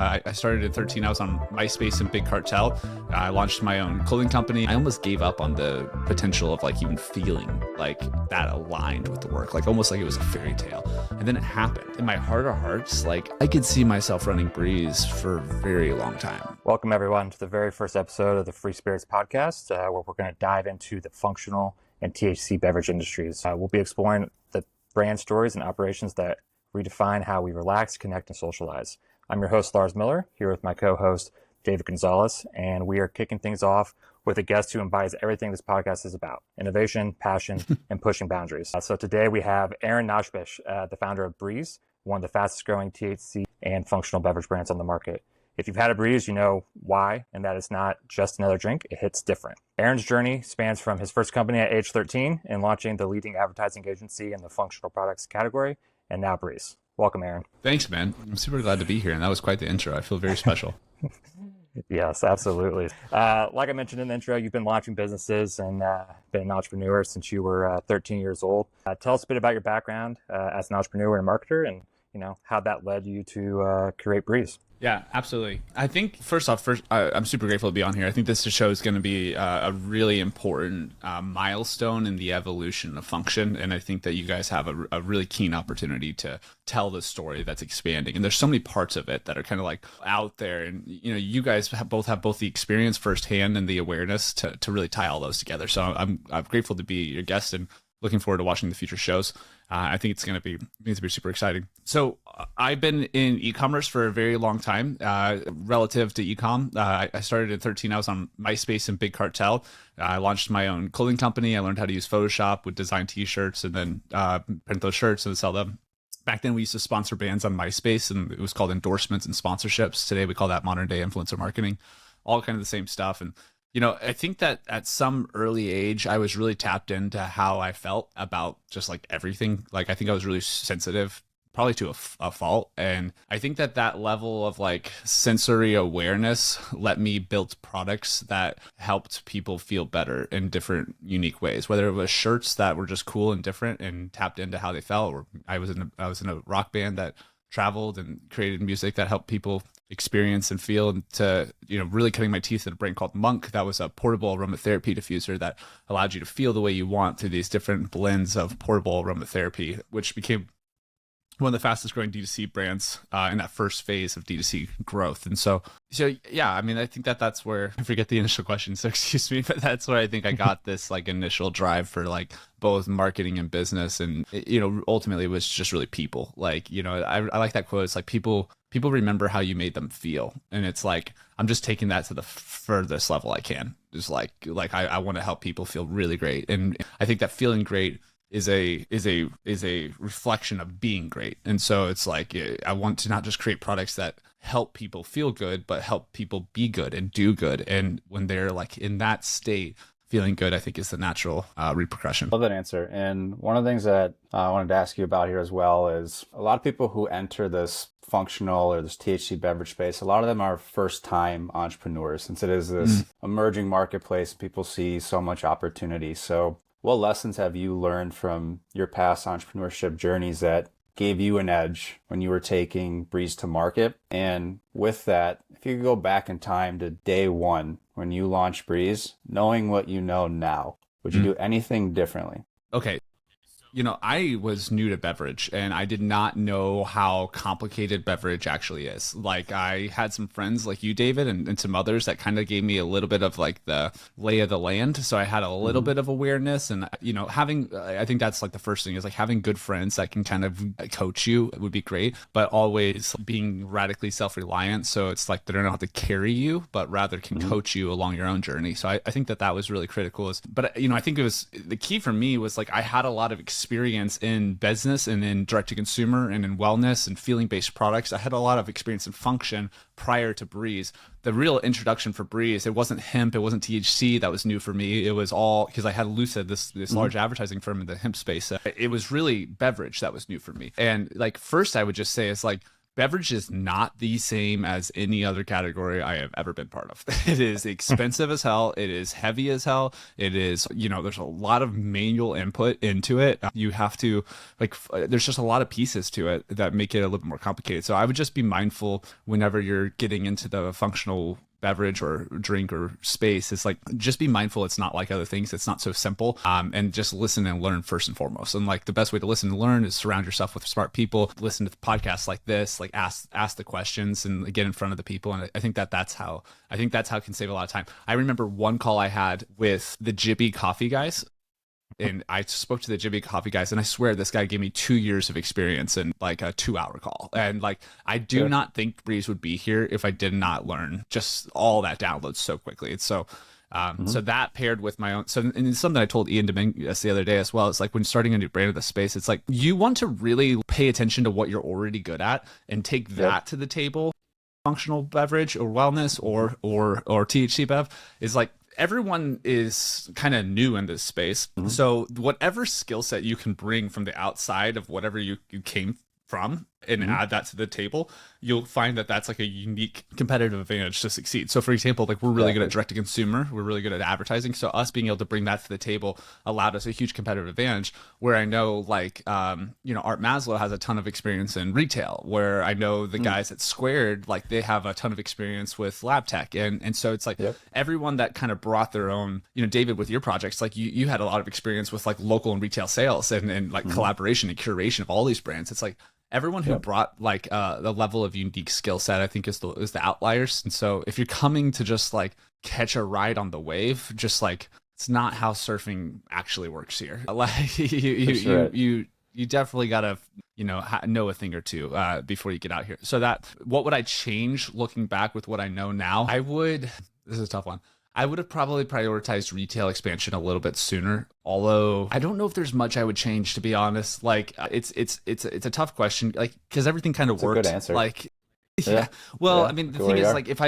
I started at 13. I was on MySpace and Big Cartel. I launched my own clothing company. I almost gave up on the potential of like even feeling like that aligned with the work, like almost like it was a fairy tale. And then it happened. In my heart of hearts, like I could see myself running Brēz for a very long time. Welcome everyone to the very first episode of the Free Spirits podcast, where we're going to dive into the functional and THC beverage industries. We'll be exploring the brand stories and operations that redefine how we relax, connect, and socialize. I'm your host, Lars Miller, here with my co-host, David Gonzalez, and we are kicking things off with a guest who embodies everything this podcast is about: innovation, passion, and pushing boundaries. So today we have Aaron Naschbich, the founder of Brēz, one of the fastest growing THC and functional beverage brands on the market. If you've had a Brēz, you know why, and that it's not just another drink, it hits different. Aaron's journey spans from his first company at age 13 and launching the leading advertising agency in the functional products category, and now Brēz. Welcome, Aaron. Thanks, man. I'm super glad to be here, and that was quite the intro. I feel very special. Yes, absolutely. Like I mentioned in the intro, you've been launching businesses and been an entrepreneur since you were 13 years old. Tell us a bit about your background as an entrepreneur and marketer, and how that led you to create Brēz. Yeah, absolutely. I think first off, I'm super grateful to be on here. I think this show is going to be a really important milestone in the evolution of function. And I think that you guys have a really keen opportunity to tell the story that's expanding. And there's so many parts of it that are kind of like out there. And, you guys have both the experience firsthand and the awareness to really tie all those together. So I'm grateful to be your guest and looking forward to watching the future shows. I think it's going to be super exciting. So I've been in e-commerce for a very long time, relative to e-com. I started at 13. I was on MySpace and Big Cartel. I launched my own clothing company. I learned how to use Photoshop, would design t-shirts and then print those shirts and sell them. Back then we used to sponsor bands on MySpace, and it was called endorsements and sponsorships. Today we call that modern day influencer marketing, all kind of the same stuff. And I think that at some early age, I was really tapped into how I felt about just like everything. Like, I think I was really sensitive, probably to a fault. And I think that level of like sensory awareness let me build products that helped people feel better in different, unique ways, whether it was shirts that were just cool and different and tapped into how they felt, or I was in a rock band that traveled and created music that helped people experience and feel, and to really cutting my teeth at a brand called Monk that was a portable aromatherapy diffuser that allowed you to feel the way you want through these different blends of portable aromatherapy, which became one of the fastest growing D2C brands in that first phase of D2C growth. And so yeah, I mean, I think that's where, I forget the initial question, so excuse me, but that's where I think I got this like initial drive for like both marketing and business. And ultimately it was just really people. Like, I like that quote. It's like people remember how you made them feel. And it's like, I'm just taking that to the furthest level I can. Just like I want to help people feel really great. And I think that feeling great is a reflection of being great. And so it's like, I want to not just create products that help people feel good, but help people be good and do good. And when they're like in that state, feeling good, I think is the natural repercussion. Love that answer. And one of the things that I wanted to ask you about here as well is a lot of people who enter this functional or this THC beverage space, a lot of them are first-time entrepreneurs, since it is this emerging marketplace. People see so much opportunity. So what lessons have you learned from your past entrepreneurship journeys that gave you an edge when you were taking Brēz to market? And with that, if you could go back in time to day one when you launched Brēz, knowing what you know now, would you do anything differently? Okay. I was new to beverage, and I did not know how complicated beverage actually is. Like, I had some friends like you, David, and some others that kind of gave me a little bit of like the lay of the land. So I had a little bit of awareness, and, I think that's like the first thing is like having good friends that can kind of coach you would be great, but always being radically self-reliant. So it's like they don't know how to carry you, but rather can coach you along your own journey. So I think that was really critical. But I think it was the key for me was like, I had a lot of experience in business and in direct to consumer and in wellness and feeling based products. I had a lot of experience in function prior to Brēz. The real introduction for Brēz, it wasn't hemp, it wasn't THC that was new for me. It was all because I had Lucid, this large advertising firm in the hemp space. It was really beverage that was new for me. And like, first I would just say it's like, beverage is not the same as any other category I have ever been part of. It is expensive as hell. It is heavy as hell. It is, there's a lot of manual input into it. You have to, there's just a lot of pieces to it that make it a little bit more complicated. So I would just be mindful whenever you're getting into the functional beverage or drink or space. It's like, just be mindful it's not like other things. It's not so simple. And just listen and learn first and foremost. And like the best way to listen and learn is surround yourself with smart people, listen to podcasts like this, like ask the questions and get in front of the people. And I think that's how it can save a lot of time. I remember one call I had with the Jibby coffee guys. And I spoke to the Jibby coffee guys, and I swear this guy gave me 2 years of experience in like a 2-hour call. And like, I do not think Brēz would be here if I did not learn just all that downloads so quickly. It's so, so that paired with my own, and it's something I told Ian Dominguez the other day as well. It's like when starting a new brand of the space, it's like, you want to really pay attention to what you're already good at and take that to the table. Functional beverage or wellness or THC bev is like, everyone is kind of new in this space. So whatever skill set you can bring from the outside of whatever you came from and add that to the table, you'll find that that's like a unique competitive advantage to succeed. So for example, like we're really good at direct to consumer, we're really good at advertising. So us being able to bring that to the table allowed us a huge competitive advantage, where I know like, Art Maslow has a ton of experience in retail, where I know the guys at Squared, like they have a ton of experience with lab tech. And so it's like everyone that kind of brought their own, David, with your projects, like you had a lot of experience with like local and retail sales and like collaboration and curation of all these brands. It's like, everyone who brought like the level of unique skill set, I think is the outliers. And so if you're coming to just like catch a ride on the wave, just like, it's not how surfing actually works here. Like you definitely gotta know a thing or two before you get out here. So that, what would I change looking back with what I know now? This is a tough one. I would have probably prioritized retail expansion a little bit sooner. Although I don't know if there's much I would change, to be honest. Like it's a tough question, like, because everything kind of worked. A good answer. Like, Well, I mean, the thing is, like, if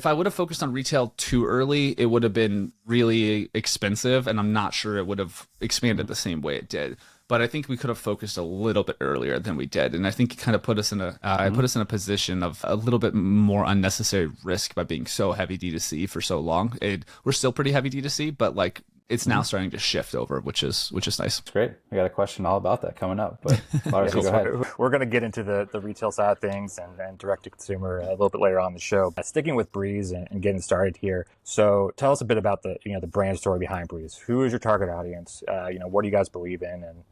I would have focused on retail too early, it would have been really expensive, and I'm not sure it would have expanded the same way it did. But I think we could have focused a little bit earlier than we did, and I think it kind of put us in a position of a little bit more unnecessary risk by being so heavy D2C for so long. We're still pretty heavy D2C, but like it's now starting to shift over, which is nice. That's great. I got a question all about that coming up, but Lars, go ahead. We're going to get into the retail side of things and direct to consumer a little bit later on in the show. Sticking with Brēz and getting started here. So tell us a bit about the brand story behind Brēz. Who is your target audience? What do you guys believe in? And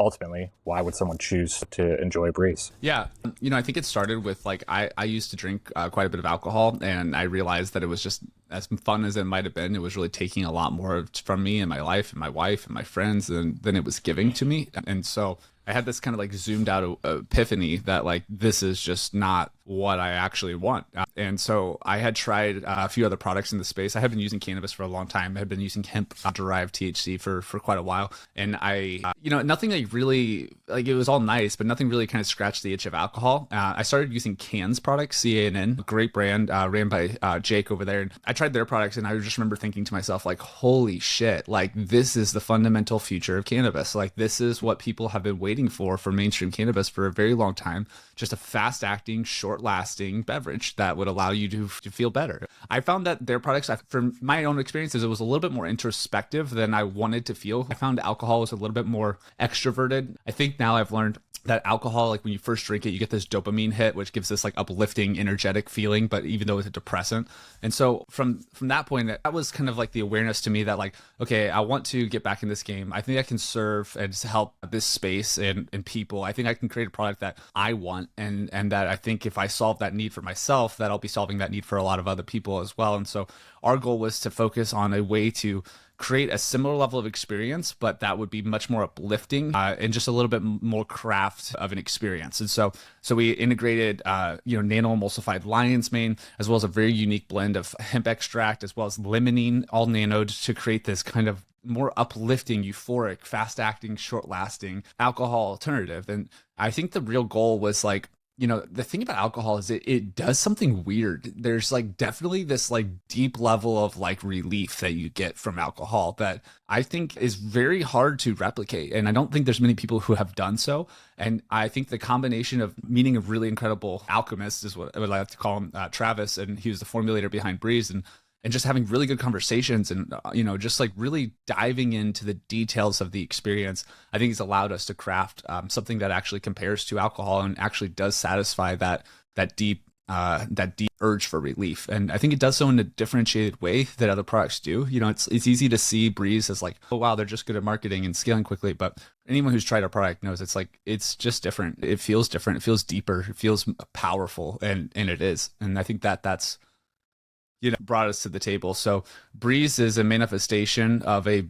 ultimately, why would someone choose to enjoy Brēz? Yeah. I think it started with like, I used to drink quite a bit of alcohol, and I realized that it was just, as fun as it might have been, it was really taking a lot more from me and my life and my wife and my friends than it was giving to me. And so I had this kind of like zoomed out epiphany that like, this is just not what I actually want. And so I had tried a few other products in the space. I had been using cannabis for a long time. I had been using hemp-derived THC for quite a while. And I, nothing like really, like it was all nice, but nothing really kind of scratched the itch of alcohol. I started using Cans products, CANN, a great brand ran by Jake over there. And I tried their products, and I just remember thinking to myself, like, holy shit, like this is the fundamental future of cannabis. Like this is what people have been waiting for mainstream cannabis for a very long time. Just a fast-acting, short-lasting beverage that would allow you to feel better. I found that their products, from my own experiences, it was a little bit more introspective than I wanted to feel. I found alcohol was a little bit more extroverted. I think now I've learned that alcohol, like when you first drink it, you get this dopamine hit, which gives this like uplifting, energetic feeling, but even though it's a depressant. And so from that point, that was kind of like the awareness to me that like, okay, I want to get back in this game. I think I can serve and help this space and people. I think I can create a product that I want, and that I think if I solve that need for myself, that I'll be solving that need for a lot of other people as well. And so our goal was to focus on a way to create a similar level of experience, but that would be much more uplifting and just a little bit more craft of an experience. And so we integrated, nano emulsified lion's mane, as well as a very unique blend of hemp extract, as well as limonene, all nanoed to create this kind of more uplifting, euphoric, fast acting, short lasting alcohol alternative. And I think the real goal was like, the thing about alcohol is it does something weird. There's like definitely this like deep level of like relief that you get from alcohol that I think is very hard to replicate. And I don't think there's many people who have done so. And I think the combination of meeting a really incredible alchemist is what I would like to call him, Travis, and he was the formulator behind Brēz, and just having really good conversations and, just like really diving into the details of the experience, I think has allowed us to craft something that actually compares to alcohol and actually does satisfy that deep urge for relief. And I think it does so in a differentiated way that other products do. It's easy to see Brēz as like, oh, wow, they're just good at marketing and scaling quickly. But anyone who's tried our product knows it's just different. It feels different. It feels deeper. It feels powerful. And it is. And I think that's brought us to the table. So Brēz is a manifestation of a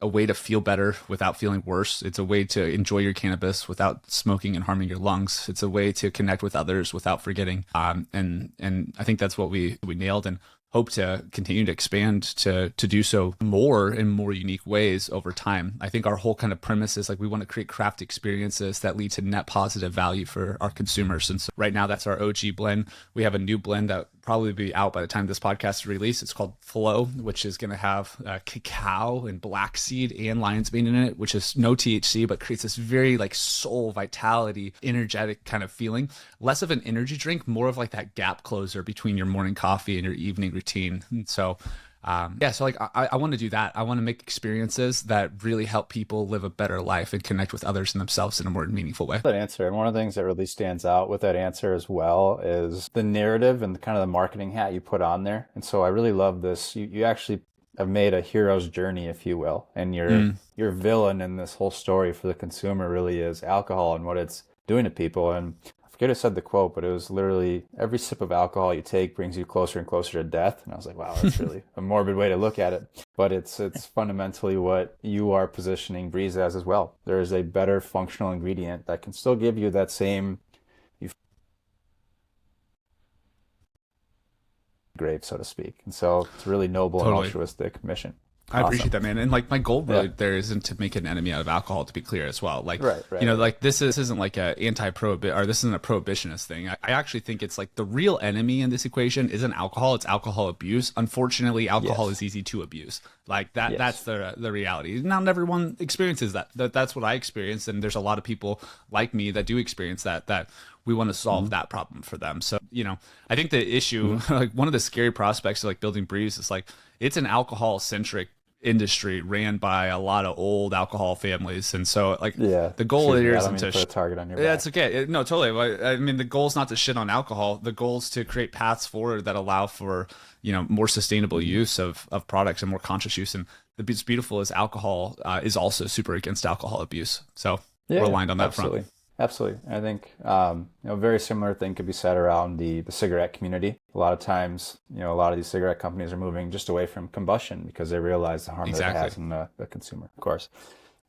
way to feel better without feeling worse. It's a way to enjoy your cannabis without smoking and harming your lungs. It's a way to connect with others without forgetting. And I think that's what we nailed, and hope to continue to expand to do so more in more unique ways over time. I think our whole kind of premise is like we want to create craft experiences that lead to net positive value for our consumers. And so right now that's our OG blend. We have a new blend that probably be out by the time this podcast is released. It's called Flow, which is going to have cacao and black seed and lion's mane in it, which is no THC, but creates this very like soul vitality, energetic kind of feeling. Less of an energy drink, more of like that gap closer between your morning coffee and your evening routine. And so so like I want to do that. I want to make experiences that really help people live a better life and connect with others and themselves in a more meaningful way. That answer, and one of the things that really stands out with that answer as well is the narrative and the kind of the marketing hat you put on there. And so I really love this. You actually have made a hero's journey, if you will, and your villain in this whole story for the consumer really is alcohol and what it's doing to people. And I forget who said the quote, but it was literally every sip of alcohol you take brings you closer and closer to death. And I was like, wow, that's really a morbid way to look at it. But it's fundamentally what you are positioning Brēz as well. There is a better functional ingredient that can still give you that same grave, so to speak. And so it's a really noble and altruistic mission. I appreciate that, man. And like my goal really there isn't to make an enemy out of alcohol, to be clear as well. Like, right. Like this isn't like a anti-prohibit, or this isn't a prohibitionist thing. I actually think it's like the real enemy in this equation isn't alcohol, it's alcohol abuse. Unfortunately, alcohol is easy to abuse. Like that, that's the reality. Not everyone experiences that. That's what I experienced. And there's a lot of people like me that do experience that we want to solve that problem for them. So, I think the issue, like one of the scary prospects of like building Brēz is like, it's an alcohol centric industry ran by a lot of old alcohol families. And so like the goal here isn't to put a target on your back. Yeah, it's okay. No, totally. I mean, the goal is not to shit on alcohol. The goal is to create paths forward that allow for, more sustainable use of products and more conscious use. And what's beautiful is alcohol is also super against alcohol abuse. So we're aligned on that front. Absolutely. I think, a very similar thing could be said around the cigarette community. A lot of times, a lot of these cigarette companies are moving just away from combustion because they realize the harm that it has on the consumer, of course.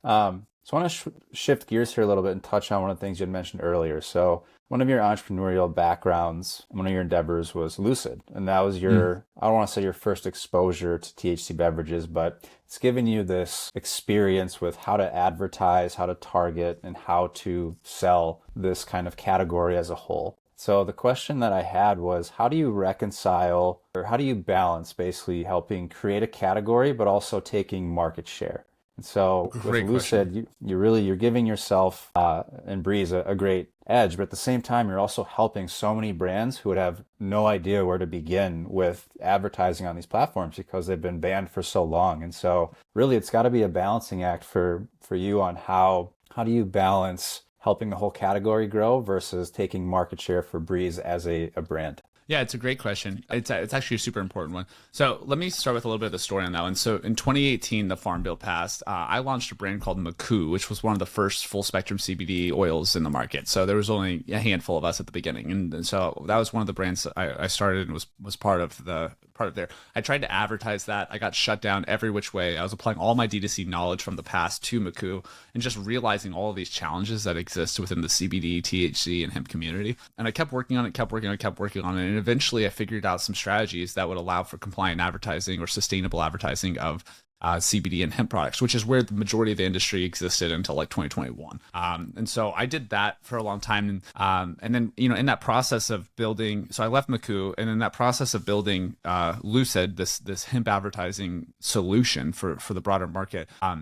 So I want to shift gears here a little bit and touch on one of the things you had mentioned earlier. So one of your entrepreneurial backgrounds, one of your endeavors was Lucid. And that was your, I don't want to say your first exposure to THC beverages, but it's given you this experience with how to advertise, how to target, and how to sell this kind of category as a whole. So the question that I had was, how do you reconcile, or how do you balance basically helping create a category, but also taking market share? And so with Lucid, you're giving yourself and Brēz a great edge, but at the same time, you're also helping so many brands who would have no idea where to begin with advertising on these platforms because they've been banned for so long. And so really, it's got to be a balancing act for you on how do you balance helping the whole category grow versus taking market share for Brēz as a brand? Yeah, it's a great question. It's actually a super important one. So let me start with a little bit of the story on that one. So in 2018, the Farm Bill passed. I launched a brand called Maku, which was one of the first full spectrum CBD oils in the market. So there was only a handful of us at the beginning. And so that was one of the brands that I started and was part of there. I tried to advertise that. I got shut down every which way. I was applying all my D2C knowledge from the past to Maku and just realizing all of these challenges that exist within the CBD, THC, and hemp community. And I kept working on it. And eventually I figured out some strategies that would allow for compliant advertising or sustainable advertising of CBD and hemp products, which is where the majority of the industry existed until like 2021. And so I did that for a long time. And then, in that process of building, so I left Maku, and in that process of building Lucid, this hemp advertising solution for the broader market, I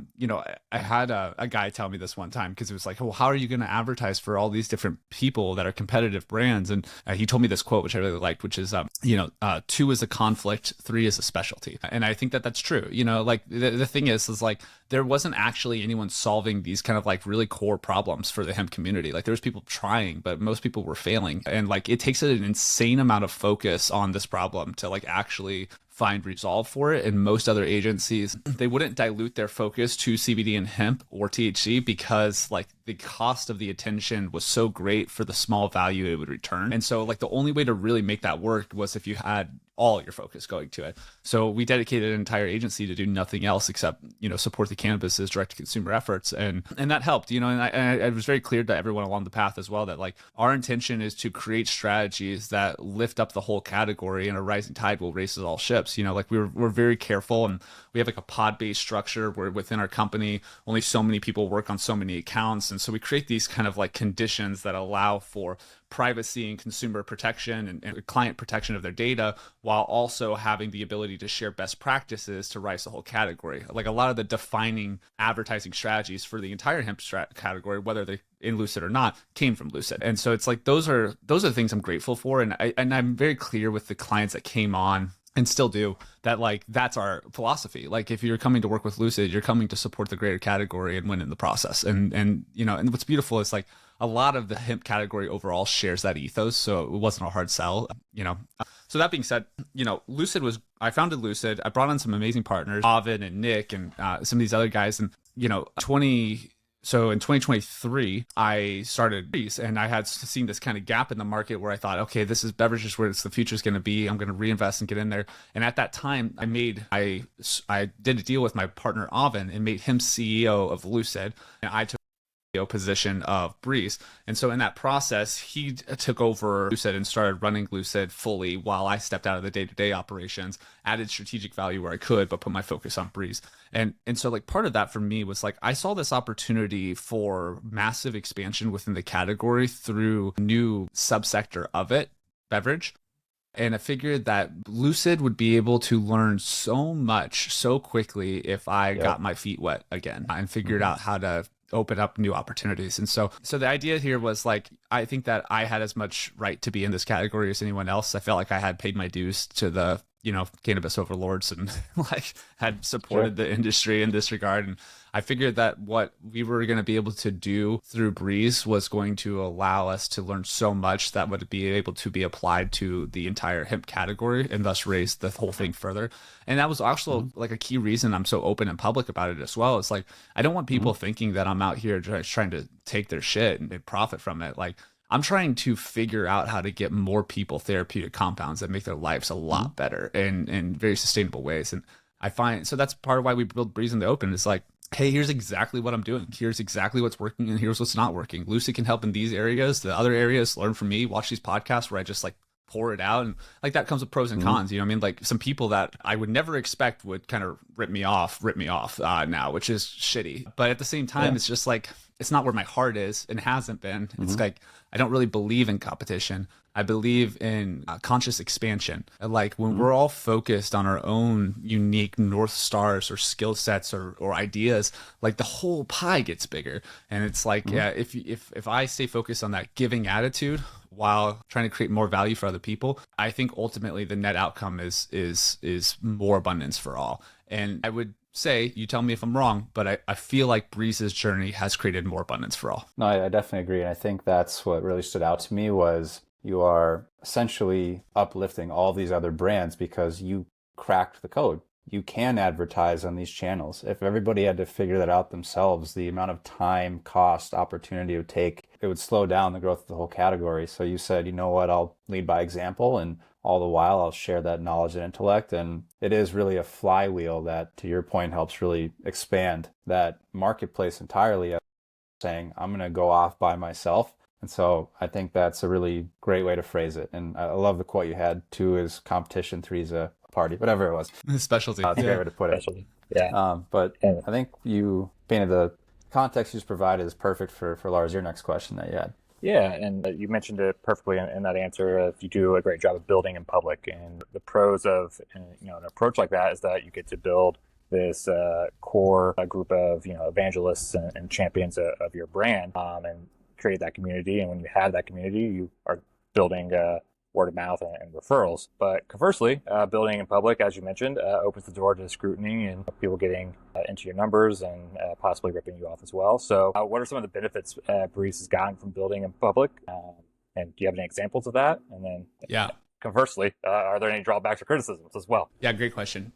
had a guy tell me this one time, because it was like, well, how are you going to advertise for all these different people that are competitive brands? And he told me this quote, which I really liked, which is, 2 is a conflict, 3 is a specialty. And I think that that's true. Like the thing is like, there wasn't actually anyone solving these kind of like really core problems for the hemp community. Like there was people trying, but most people were failing. And like, it takes an insane amount of focus on this problem to like actually find resolve for it. And most other agencies, they wouldn't dilute their focus to CBD and hemp or THC, because like the cost of the attention was so great for the small value it would return. And so like the only way to really make that work was if you had all your focus going to it. So we dedicated an entire agency to do nothing else except, support the cannabis's direct to consumer efforts. And that helped, and I was very clear to everyone along the path as well that like our intention is to create strategies that lift up the whole category, and a rising tide will raise all ships. Like we're very careful, and we have like a pod-based structure where within our company, only so many people work on so many accounts. And so we create these kind of like conditions that allow for privacy and consumer protection and client protection of their data, while also having the ability to share best practices to rise the whole category. Like a lot of the defining advertising strategies for the entire hemp category, whether they in Lucid or not, came from Lucid. And so it's like those are the things I'm grateful for. And I'm very clear with the clients that came on and still do that, like that's our philosophy. Like if you're coming to work with Lucid, you're coming to support the greater category and win in the process. And what's beautiful is like a lot of the hemp category overall shares that ethos, so it wasn't a hard sell. So that being said, I founded Lucid. I brought on some amazing partners, Ovid and Nick and some of these other guys, and So in 2023, I started Brēz, and I had seen this kind of gap in the market where I thought, okay, this is beverages where the future is going to be. I'm going to reinvest and get in there. And at that time, I did a deal with my partner Ovid and made him CEO of Lucid, and I took position of Brēz. And so in that process, he took over Lucid and started running Lucid fully, while I stepped out of the day-to-day operations, added strategic value where I could, but put my focus on Brēz. And so like part of that for me was like, I saw this opportunity for massive expansion within the category through new subsector of it, beverage. And I figured that Lucid would be able to learn so much so quickly if I got my feet wet again and figured out how to open up new opportunities. And so the idea here was like, I think that I had as much right to be in this category as anyone else. I felt like I had paid my dues to the, cannabis overlords, and like had supported the industry in this regard. And I figured that what we were going to be able to do through Brēz was going to allow us to learn so much that would be able to be applied to the entire hemp category, and thus raise the whole thing further. And that was also like a key reason I'm so open and public about it as well. It's like, I don't want people thinking that I'm out here just trying to take their shit and profit from it. Like, I'm trying to figure out how to get more people therapeutic compounds that make their lives a lot better in very sustainable ways. And I find, so that's part of why we build Brēz in the open. It's like, hey, here's exactly what I'm doing. Here's exactly what's working, and here's what's not working. Lucid can help in these areas. The other areas, learn from me, watch these podcasts where I just like pour it out. And like that comes with pros and cons. You know what I mean? Like some people that I would never expect would kind of rip me off now, which is shitty. But at the same time, it's just like, it's not where my heart is and hasn't been. It's like, I don't really believe in competition. I believe in conscious expansion. Like when we're all focused on our own unique North Stars or skill sets or ideas, like the whole pie gets bigger. And it's like, if I stay focused on that giving attitude while trying to create more value for other people, I think ultimately the net outcome is more abundance for all. And I would say, you tell me if I'm wrong, but I feel like Brēz's journey has created more abundance for all. No, I definitely agree. And I think that's what really stood out to me was you are essentially uplifting all these other brands because you cracked the code. You can advertise on these channels. If everybody had to figure that out themselves, the amount of time, cost, opportunity it would take, it would slow down the growth of the whole category. So you said, you know what, I'll lead by example, and all the while I'll share that knowledge and intellect. And it is really a flywheel that, to your point, helps really expand that marketplace entirely. Saying, I'm going to go off by myself. And so I think that's a really great way to phrase it. And I love the quote you had, 2 is competition, 3 is a party, whatever it was. Specialty. That's a great way to put it. Yeah. But And I think you painted the context you just provided is perfect for Lars, your next question that you had. yeah, and you mentioned it perfectly in that answer. You do a great job of building in public, and the pros of an approach like that is that you get to build this core group of evangelists and champions of your brand, and create that community. And when you have that community, you are building word of mouth and referrals. But conversely, building in public, as you mentioned, opens the door to scrutiny and people getting into your numbers and possibly ripping you off as well. So what are some of the benefits Brēz has gotten from building in public? And do you have any examples of that? And then Yeah. conversely, are there any drawbacks or criticisms as well? Yeah, great question.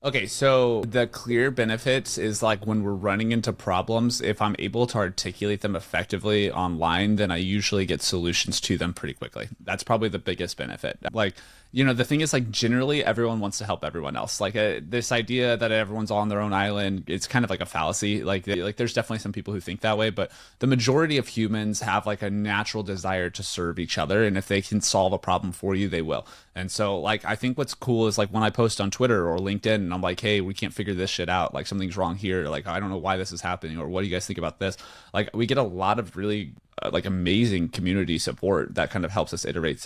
Okay, so the clear benefits is like when we're running into problems, if I'm able to articulate them effectively online, then I usually get solutions to them pretty quickly. That's probably the biggest benefit. Like, the thing is, like, generally everyone wants to help everyone else. Like this idea that everyone's on their own island, it's kind of like a fallacy. Like there's definitely some people who think that way, but the majority of humans have like a natural desire to serve each other. And if they can solve a problem for you, they will. And so, like, I think what's cool is like when I post on Twitter or LinkedIn and I'm like, hey, we can't figure this shit out. Like something's wrong here. Like, I don't know why this is happening, or what do you guys think about this? Like, we get a lot of really like amazing community support that kind of helps us iterate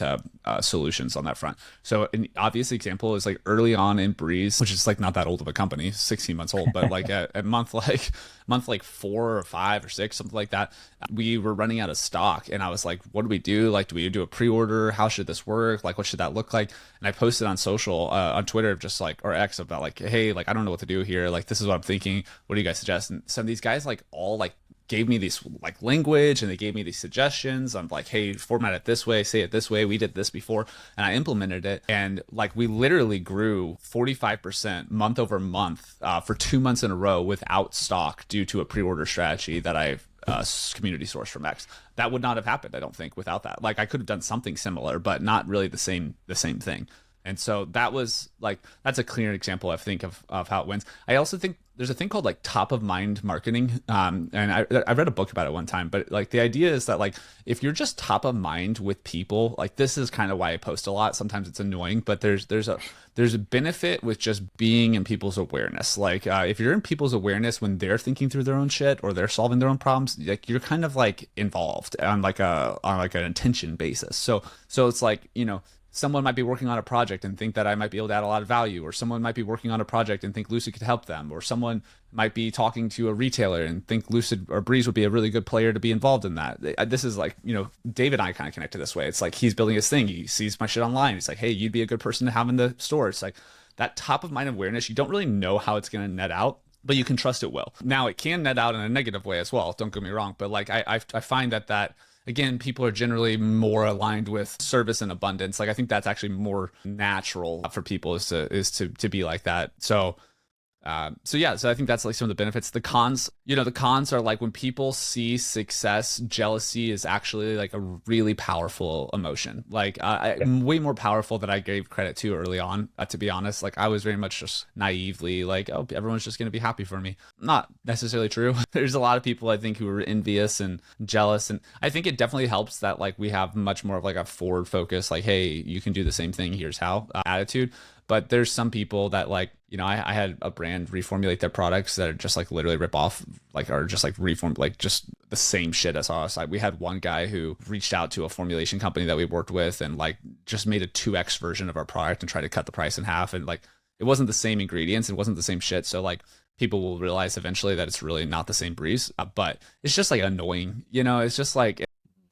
solutions on that front. So an obvious example is like early on in Brēz, which is like not that old of a company, 16 months old, but like at month 4 or 5 or 6, something like that, we were running out of stock. And I was like, what do we do? Like, do we do a pre-order? How should this work? Like, what should that look like? And I posted on social, on Twitter, just like, or X, about like, hey, like, I don't know what to do here. Like, this is what I'm thinking. What do you guys suggest? And some of these guys like all like gave me these like language, and they gave me these suggestions. I'm like, hey, format it this way, say it this way. We did this before, and I implemented it. And like, we literally grew 45% month over month for 2 months in a row without stock due to a pre-order strategy that I've community sourced from X. That would not have happened, I don't think, without that. Like, I could have done something similar, but not really the same thing. And so that was like, that's a clear example, I think, of how it wins. I also think there's a thing called like top of mind marketing. And I read a book about it one time, but like the idea is that like, if you're just top of mind with people, like, this is kind of why I post a lot. Sometimes it's annoying, but there's a benefit with just being in people's awareness. Like if you're in people's awareness when they're thinking through their own shit or they're solving their own problems, like, you're kind of like involved on like an attention basis. So it's like, someone might be working on a project and think that I might be able to add a lot of value, or someone might be working on a project and think Lucid could help them, or someone might be talking to a retailer and think Lucid or Brēz would be a really good player to be involved in that. This is like, David and I kind of connected this way. It's like, he's building his thing. He sees my shit online. He's like, hey, you'd be a good person to have in the store. It's like that top of mind awareness. You don't really know how it's going to net out, but you can trust it will. Now, it can net out in a negative way as well. Don't get me wrong. But like, I find that again, people are generally more aligned with service and abundance. Like, I think that's actually more natural for people is to be like that. So I think that's like some of the benefits. The cons, the cons are like when people see success, jealousy is actually like a really powerful emotion. Like way more powerful than I gave credit to early on, to be honest. Like, I was very much just naively like, oh, everyone's just going to be happy for me. Not necessarily true. There's a lot of people, I think, who are envious and jealous. And I think it definitely helps that like we have much more of like a forward focus, like, hey, you can do the same thing, here's how attitude. But there's some people that like, I had a brand reformulate their products that are just like literally rip off, like, are just like reform, like just the same shit as us. Like, we had one guy who reached out to a formulation company that we worked with and like just made a 2x version of our product and tried to cut the price in half. And like, it wasn't the same ingredients. It wasn't the same shit. So like, people will realize eventually that it's really not the same Brēz, but it's just like annoying, it's just like.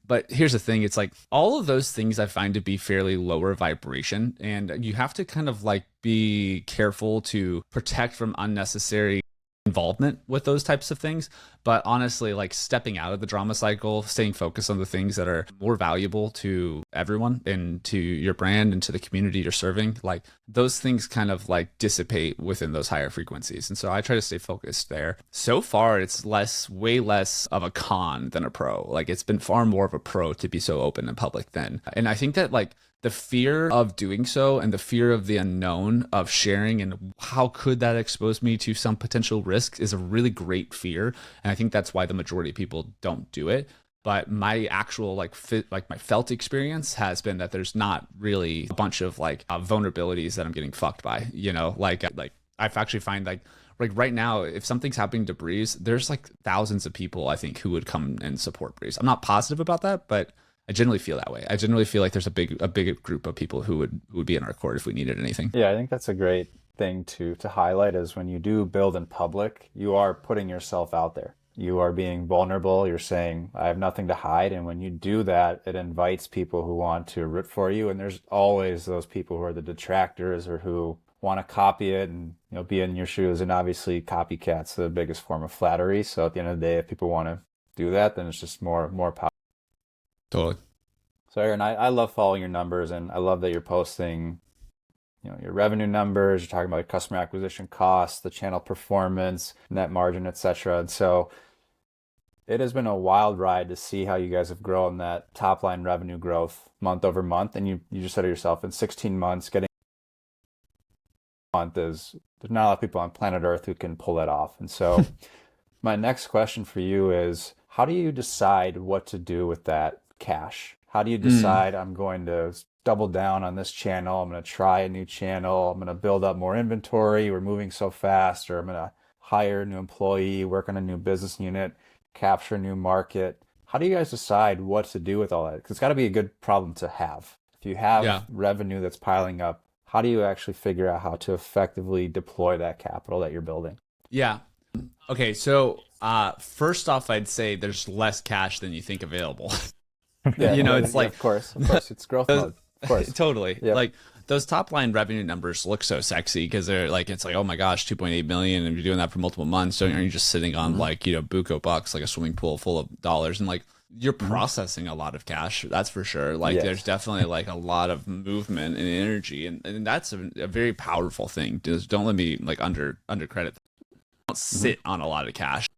But here's the thing, it's like all of those things I find to be fairly lower vibration, and you have to kind of like be careful to protect from unnecessary involvement with those types of things. But honestly, like stepping out of the drama cycle, staying focused on the things that are more valuable to everyone and to your brand and to the community you're serving, like those things kind of like dissipate within those higher frequencies. And so I try to stay focused there. So far, it's way less of a con than a pro. Like, it's been far more of a pro to be so open and public then. And I think that like the fear of doing so and the fear of the unknown of sharing and how could that expose me to some potential risks is a really great fear. And I think that's why the majority of people don't do it. But my actual my felt experience has been that there's not really a bunch of like vulnerabilities that I'm getting fucked by, like I've actually find like right now, if something's happening to Brēz, there's like thousands of people I think who would come and support Brēz. I'm not positive about that, but I generally feel that way. I generally feel like there's a big group of people who would be in our court if we needed anything. Yeah, I think that's a great thing to highlight is when you do build in public, you are putting yourself out there. You are being vulnerable. You're saying, I have nothing to hide. And when you do that, it invites people who want to root for you. And there's always those people who are the detractors or who want to copy it and be in your shoes. And obviously copycats the biggest form of flattery. So at the end of the day, if people want to do that, then it's just more power. Totally. So Aaron, I love following your numbers, and I love that you're posting your revenue numbers, you're talking about customer acquisition costs, the channel performance, net margin, etc. And so it has been a wild ride to see how you guys have grown that top line revenue growth month over month. And you just said it yourself, in 16 months, getting a month there's not a lot of people on planet Earth who can pull that off. And so my next question for you is, how do you decide what to do with that cash? How do you decide I'm going to double down on this channel, I'm going to try a new channel, I'm going to build up more inventory, we're moving so fast, or I'm going to hire a new employee, work on a new business unit, capture a new market? How do you guys decide what to do with all that? Because it's got to be a good problem to have. If you have revenue that's piling up, how do you actually figure out how to effectively deploy that capital that you're building? Yeah. Okay. So first off, I'd say there's less cash than you think available. Yeah, it's like, of course, it's growth mode. Of course. Totally. Yep. Like those top line revenue numbers look so sexy because they're like, it's like, oh my gosh, 2.8 million. And you're doing that for multiple months. So you're just sitting on like, buco bucks, like a swimming pool full of dollars. And like, you're processing a lot of cash. That's for sure. Like there's definitely like a lot of movement and energy. And that's a very powerful thing. Just don't let me like under credit. Don't sit on a lot of cash.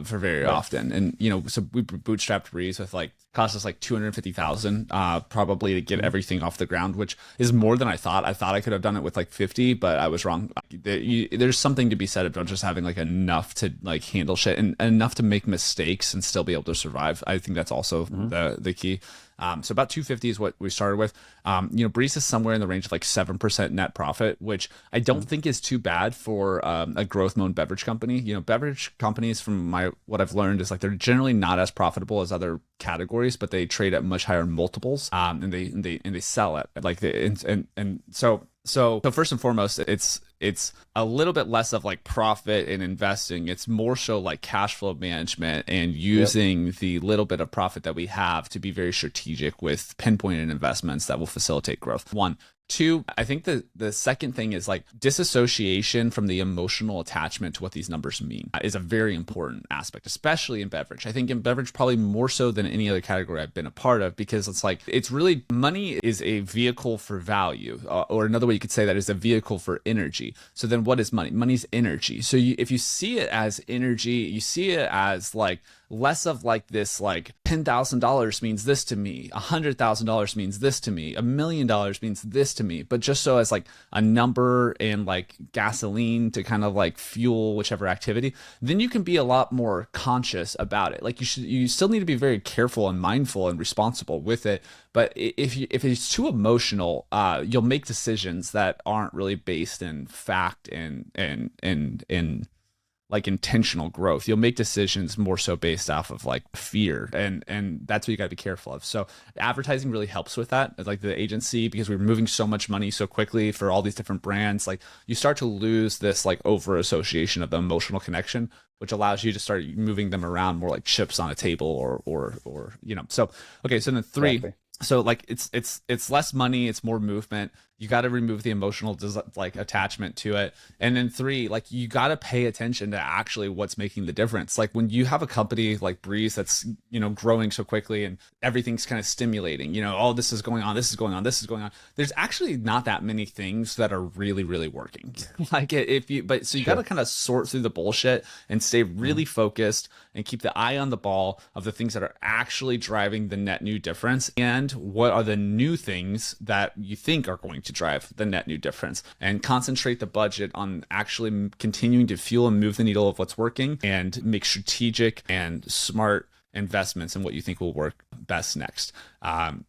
For very often. And, so we bootstrapped Brēz with cost us like 250,000 probably to get everything off the ground, which is more than I thought. I thought I could have done it with like 50, but I was wrong. There's something to be said about just having like enough to like handle shit and enough to make mistakes and still be able to survive. I think that's also the key. So about 250 is what we started with. Brēz is somewhere in the range of like 7% net profit, which I don't think is too bad for a growth mode beverage company. Beverage companies, from what I've learned, is like they're generally not as profitable as other categories, but they trade at much higher multiples, and they sell it So first and foremost, it's a little bit less of like profit and investing. It's more so like cash flow management and using the little bit of profit that we have to be very strategic with pinpointed investments that will facilitate growth. One. Two, I think the second thing is like disassociation from the emotional attachment to what these numbers mean is a very important aspect, especially in beverage. I think in beverage, probably more so than any other category I've been a part of, because it's really, money is a vehicle for value, or another way you could say that is a vehicle for energy. So then what is money? Money's energy. So if you see it as energy, you see it as like less of like this, like $10,000 means this to me, $100,000 means this to me, $1 million means this to me, but just so as like a number and like gasoline to kind of like fuel whichever activity, then you can be a lot more conscious about it. Like you still need to be very careful and mindful and responsible with it. But if it's too emotional, you'll make decisions that aren't really based in fact and like intentional growth. You'll make decisions more so based off of like fear, and that's what you got to be careful of. So advertising really helps with that, like the agency, because we're moving so much money so quickly for all these different brands. Like you start to lose this like over association of the emotional connection, which allows you to start moving them around more like chips on a table or So okay, so then three. Exactly. So like it's less money, it's more movement. You got to remove the emotional like attachment to it. And then three, like you got to pay attention to actually what's making the difference. Like when you have a company like Brēz that's, growing so quickly and everything's kind of stimulating, oh, this is going on, this is going on, this is going on. There's actually not that many things that are really, really working. Like you got to kind of sort through the bullshit and stay really focused and keep the eye on the ball of the things that are actually driving the net new difference, and what are the new things that you think are going to drive the net new difference, and concentrate the budget on actually continuing to fuel and move the needle of what's working, and make strategic and smart investments and what you think will work best next. And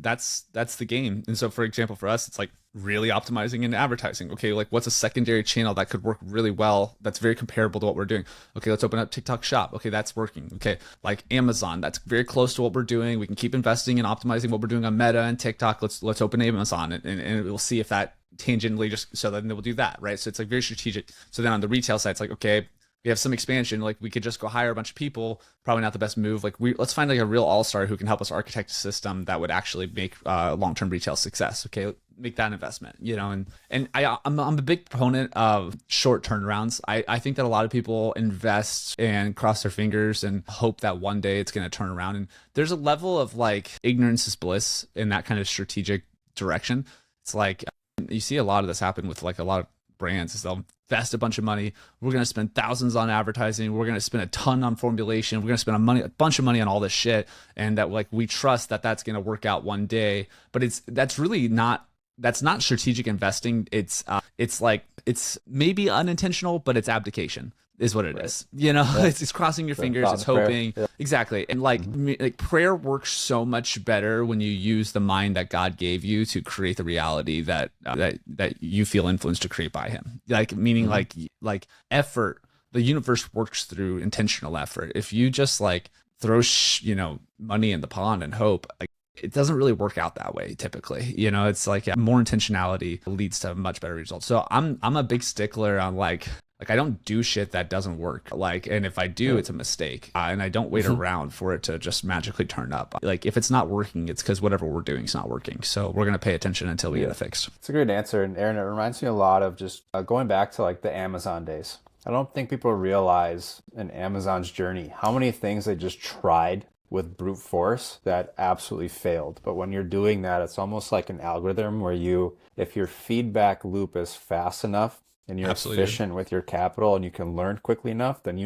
that's the game. And so, for example, for us, it's like really optimizing in advertising. Okay, like what's a secondary channel that could work really well that's very comparable to what we're doing? Okay, let's open up TikTok Shop. Okay, that's working. Okay, like Amazon, that's very close to what we're doing. We can keep investing and optimizing what we're doing on Meta and TikTok. Let's open Amazon and we'll see if that tangentially just, so then we'll do that, right? So it's like very strategic. So then on the retail side, it's like, okay, we have some expansion, like we could just go hire a bunch of people, probably not the best move. Like let's find like a real all-star who can help us architect a system that would actually make long-term retail success. Okay, make that investment, and I'm a big proponent of short turnarounds. I think that a lot of people invest and cross their fingers and hope that one day it's going to turn around. And there's a level of like ignorance is bliss in that kind of strategic direction. It's like you see a lot of this happen with like a lot of brands is they'll invest a bunch of money. We're going to spend thousands on advertising. We're going to spend a ton on formulation. We're going to spend a bunch of money on all this shit. And that like, we trust that that's going to work out one day, but that's not strategic investing. It's maybe unintentional, but it's abdication is what it is. It's crossing your fingers. It's hoping. Yeah. Exactly. And like prayer works so much better when you use the mind that God gave you to create the reality that you feel influenced to create by him. Like meaning like effort, the universe works through intentional effort. If you just like throw, money in the pond and hope, like, it doesn't really work out that way typically. It's like more intentionality leads to much better results. So I'm a big stickler on like I don't do shit that doesn't work. And if I do, it's a mistake. And I don't wait around for it to just magically turn up. Like if it's not working, it's because whatever we're doing is not working. So we're going to pay attention until we get it fixed. It's a great answer. And Aaron, it reminds me a lot of just going back to like the Amazon days. I don't think people realize in Amazon's journey how many things they just tried with brute force that absolutely failed. But when you're doing that, it's almost like an algorithm where if your feedback loop is fast enough and you're efficient with your capital and you can learn quickly enough, then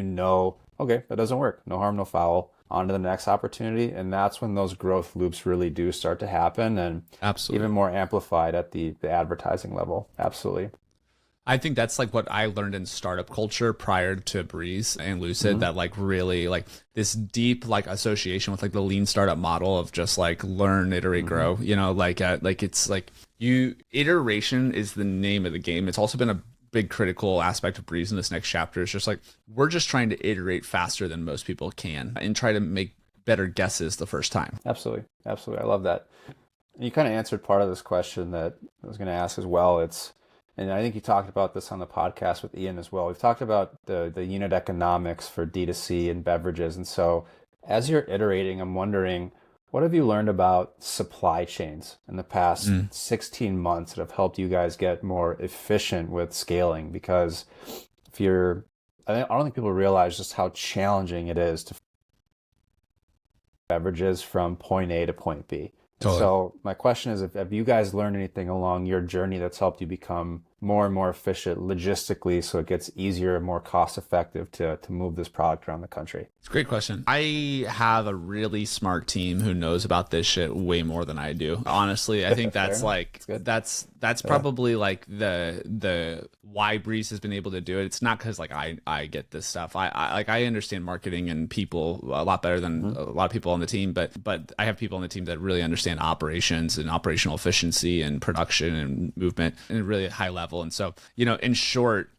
okay, that doesn't work. No harm, no foul. On to the next opportunity. And that's when those growth loops really do start to happen and even more amplified at the advertising level. Absolutely. I think that's like what I learned in startup culture prior to Brēz and Lucid, that like really like this deep like association with like the lean startup model of just like learn, iterate, grow, it's like iteration is the name of the game. It's also been a big critical aspect of Brēz in this next chapter. It's just like, we're just trying to iterate faster than most people can and try to make better guesses the first time. Absolutely. I love that. And you kind of answered part of this question that I was going to ask as well. And I think you talked about this on the podcast with Ian as well. We've talked about the unit economics for D2C and beverages. And so as you're iterating, I'm wondering, what have you learned about supply chains in the past 16 months that have helped you guys get more efficient with scaling? Because I don't think people realize just how challenging it is to beverages from point A to point B. Totally. So my question is, have you guys learned anything along your journey that's helped you become more and more efficient logistically so it gets easier and more cost effective to move this product around the country? It's a great question. I have a really smart team who knows about this shit way more than I do. Honestly, I think that's like that's probably like the why Brēz has been able to do it. It's not because like I get this stuff. I understand marketing and people a lot better than a lot of people on the team, but I have people on the team that really understand operations and operational efficiency and production and movement in a really high level. And so, in short,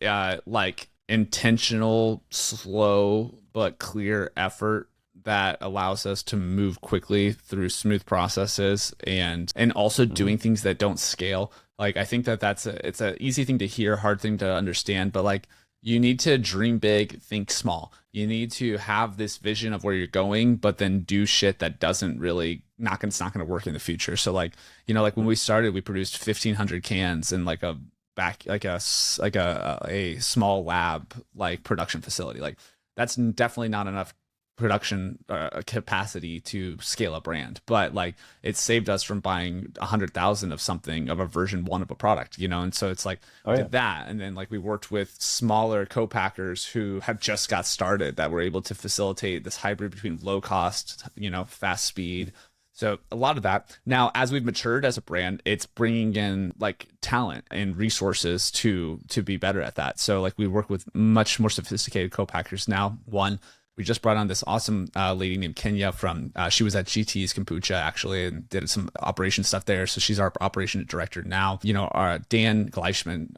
like intentional, slow, but clear effort that allows us to move quickly through smooth processes and also doing things that don't scale. Like, I think it's an easy thing to hear, hard thing to understand, but like, you need to dream big, think small. You need to have this vision of where you're going, but then do shit that doesn't really it's not going to work in the future. So like, like when we started, we produced 1,500 cans in like a small lab, like production facility. Like that's definitely not enough production capacity to scale a brand, but like it saved us from buying 100,000 of something of a version 1 of a product, and so it's like did that, and then like we worked with smaller co-packers who have just got started that were able to facilitate this hybrid between low cost, fast speed. So a lot of that. Now, as we've matured as a brand, it's bringing in like talent and resources to be better at that. So like we work with much more sophisticated co-packers now. One, We just brought on this awesome lady named Kenya from, she was at GT's Kombucha actually and did some operation stuff there. So she's our operation director now. Our Dan Gleichman,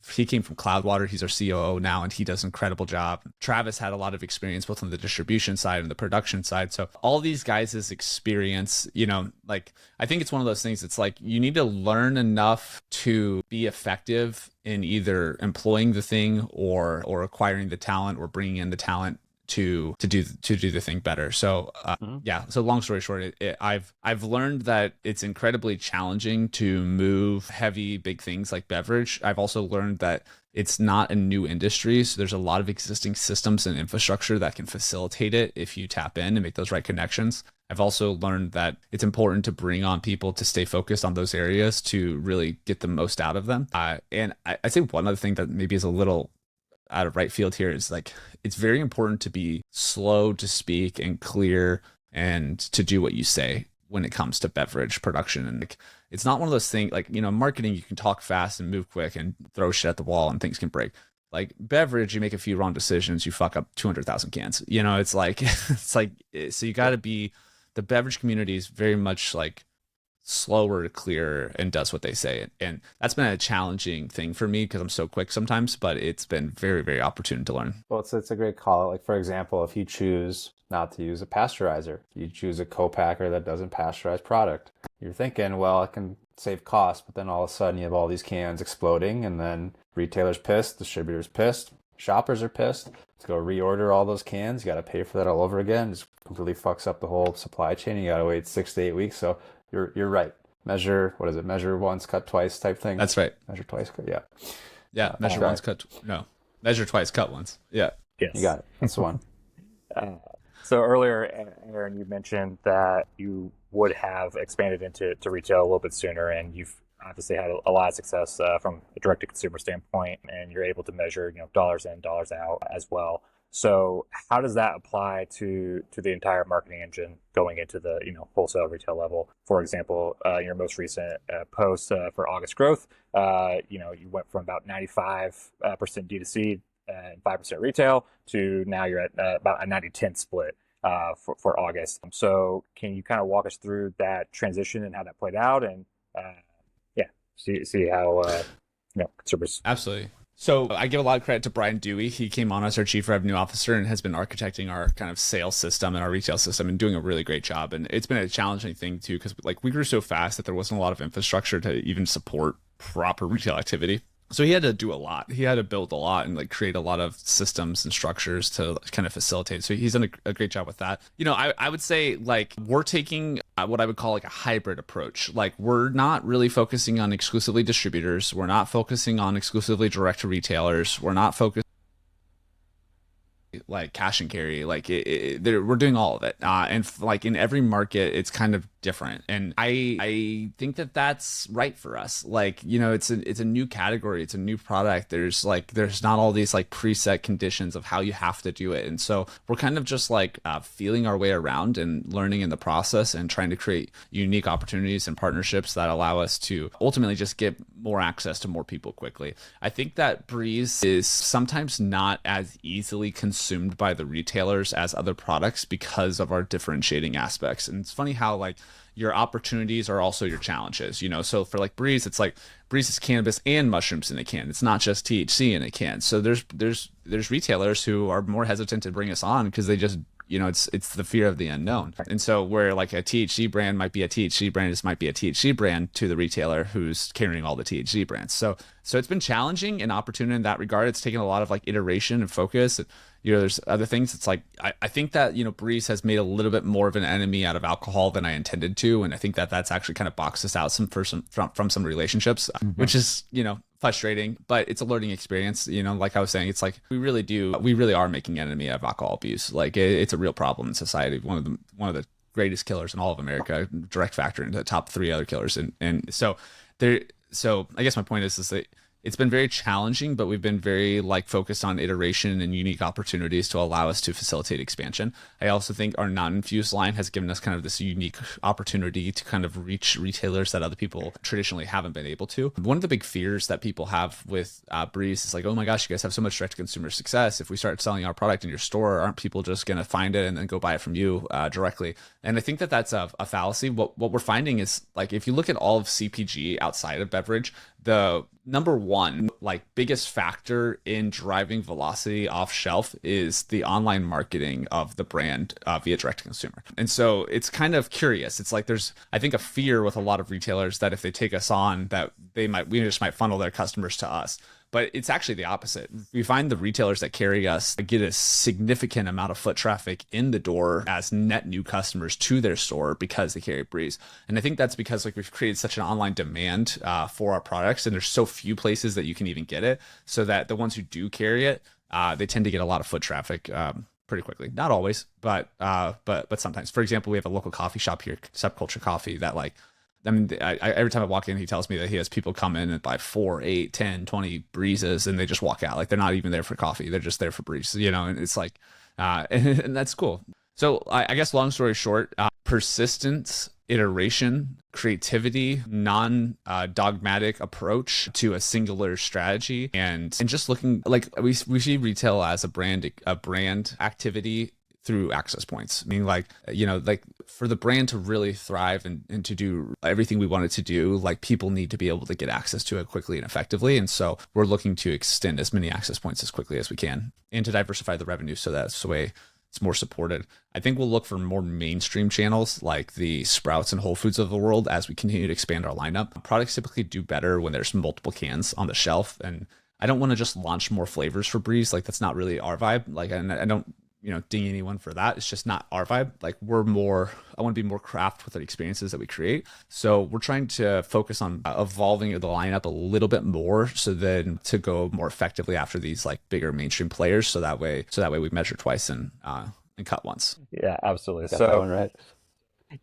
he came from Cloudwater. He's our COO now, and he does an incredible job. Travis had a lot of experience both on the distribution side and the production side. So all these guys' experience, I think it's one of those things. It's like you need to learn enough to be effective in either employing the thing or acquiring the talent or bringing in the talent to do the thing better. So So long story short, I've learned that it's incredibly challenging to move heavy big things like beverage. I've also learned that it's not a new industry, so there's a lot of existing systems and infrastructure that can facilitate it if you tap in and make those right connections. I've also learned that it's important to bring on people to stay focused on those areas to really get the most out of them. And I say one other thing that maybe is a little out of right field here is it's very important to be slow to speak and clear and to do what you say when it comes to beverage production. And it's not one of those things marketing, you can talk fast and move quick and throw shit at the wall and things can break. Like beverage, you make a few wrong decisions, you fuck up 200,000 cans. So you got to be, the beverage community is very much slower, clearer, and does what they say. And that's been a challenging thing for me because I'm so quick sometimes, but it's been very, very opportune to learn. Well, it's a great call. Like, for example, if you choose not to use a pasteurizer, you choose a co-packer that doesn't pasteurize product, you're thinking, well, I can save costs, but then all of a sudden you have all these cans exploding, and then retailers pissed, distributors pissed, shoppers are pissed. Let's go reorder all those cans. You got to pay for that all over again. Just completely fucks up the whole supply chain. You got to wait 6 to 8 weeks. So you're right. Measure once, cut twice type thing. That's right. Measure twice, cut. Yeah. Yeah. Measure once, measure twice, cut once. Yeah. Yes. You got it. That's the one. So earlier, Aaron, you mentioned that you would have expanded into retail a little bit sooner, and you've obviously had a lot of success from a direct-to-consumer standpoint, and you're able to measure dollars in, dollars out as well. So how does that apply to the entire marketing engine going into the wholesale retail level? For example, your most recent post for August growth, you went from about 95% D2C and 5% retail to now you're at about a 90-10 split for August. So can you kind of walk us through that transition and how that played out, and see how consumers? Absolutely. So I give a lot of credit to Brian Dewey. He came on as our chief revenue officer and has been architecting our kind of sales system and our retail system and doing a really great job. And it's been a challenging thing too, because we grew so fast that there wasn't a lot of infrastructure to even support proper retail activity. So he had to do a lot. He had to build a lot and create a lot of systems and structures to kind of facilitate. So he's done a great job with that. I would say we're taking what I would call a hybrid approach. We're not really focusing on exclusively distributors. We're not focusing on exclusively direct to retailers. We're not focused cash and carry. We're doing all of it. And in every market, it's kind of different. And I think that that's right for us. It's a new category. It's a new product. There's not all these preset conditions of how you have to do it. And so we're kind of just feeling our way around and learning in the process and trying to create unique opportunities and partnerships that allow us to ultimately just get more access to more people quickly. I think that Brēz is sometimes not as easily consumed by the retailers as other products because of our differentiating aspects. And it's funny how your opportunities are also your challenges, so for Brēz, it's Brēz is cannabis and mushrooms in a can. It's not just THC in a can. So there's retailers who are more hesitant to bring us on because they just it's the fear of the unknown. And so where a THC brand might be a THC brand, this might be a THC brand to the retailer who's carrying all the THC brands. So it's been challenging and opportune in that regard. It's taken a lot of iteration and focus. There's other things. It's I think that Brēz has made a little bit more of an enemy out of alcohol than I intended to, and I think that that's actually kind of boxed us out from some relationships, which is frustrating, but it's a learning experience. Like I was saying, it's we really are making an enemy out of alcohol abuse. It's a real problem in society. One of the greatest killers in all of America, direct factor into the top 3 other killers, and so I guess my point is that it's been very challenging, but we've been very like focused on iteration and unique opportunities to allow us to facilitate expansion. I also think our non-infused line has given us kind of this unique opportunity to kind of reach retailers that other people traditionally haven't been able to. One of the big fears that people have with Brēz is like, oh my gosh, you guys have so much direct consumer success. If we start selling our product in your store, aren't people just going to find it and then go buy it from you directly? And I think that that's a fallacy. What we're finding is, like, if you look at all of CPG outside of beverage, the number one, like, biggest factor in driving velocity off shelf is the online marketing of the brand via direct to consumer. And so it's kind of curious. It's like there's, I think, a fear with a lot of retailers that if they take us on, that we just might funnel their customers to us. But it's actually the opposite. We find the retailers that carry us get a significant amount of foot traffic in the door as net new customers to their store because they carry Brēz. And I think that's because, like, we've created such an online demand for our products, and there's so few places that you can even get it, so that the ones who do carry it, they tend to get a lot of foot traffic pretty quickly. Not always, but sometimes. For example, we have a local coffee shop here, Subculture Coffee, that, like, I mean, every time I walk in, he tells me that he has people come in and buy 4, 8, 10, 20 Brēzes, and they just walk out. Like, they're not even there for coffee. They're just there for Brēz, you know, and it's like, and that's cool. So I guess long story short, persistence, iteration, creativity, non-dogmatic approach to a singular strategy, and just looking, like, we see retail as a brand activity through access points. I mean, like, you know, like, for the brand to really thrive and to do everything we want it to do, like, people need to be able to get access to it quickly and effectively. And so we're looking to extend as many access points as quickly as we can and to diversify the revenue so that's the way it's more supported. I think we'll look for more mainstream channels like the Sprouts and Whole Foods of the world as we continue to expand our lineup. Products typically do better when there's multiple cans on the shelf. And I don't want to just launch more flavors for Brēz. Like, that's not really our vibe. Like, and I don't, you know, ding anyone for that. It's just not our vibe. Like, I want to be more craft with the experiences that we create. So we're trying to focus on evolving the lineup a little bit more, so then to go more effectively after these, like, bigger mainstream players. So that way we measure twice and cut once. Yeah, absolutely. Got that one right.